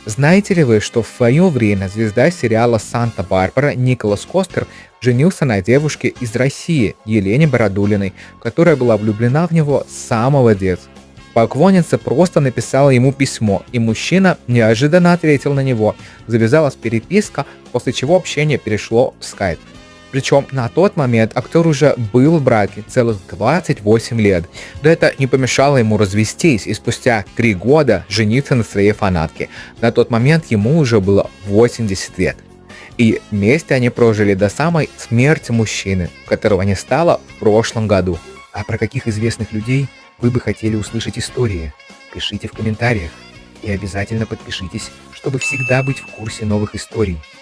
Знаете ли вы, что в свое время звезда сериала «Санта-Барбара» Николас Костер женился на девушке из России, Елене Бородулиной, которая была влюблена в него с самого детства. Поклонница просто написала ему письмо, и мужчина неожиданно ответил на него. Завязалась переписка, после чего общение перешло в скайп. Причем на тот момент актер уже был в браке целых 28 лет. Да это не помешало ему развестись и спустя 3 года жениться на своей фанатке. На тот момент ему уже было 80 лет. И вместе они прожили до самой смерти мужчины, которого не стало в прошлом году. А про каких известных людей вы бы хотели услышать истории? Пишите в комментариях. И обязательно подпишитесь, чтобы всегда быть в курсе новых историй.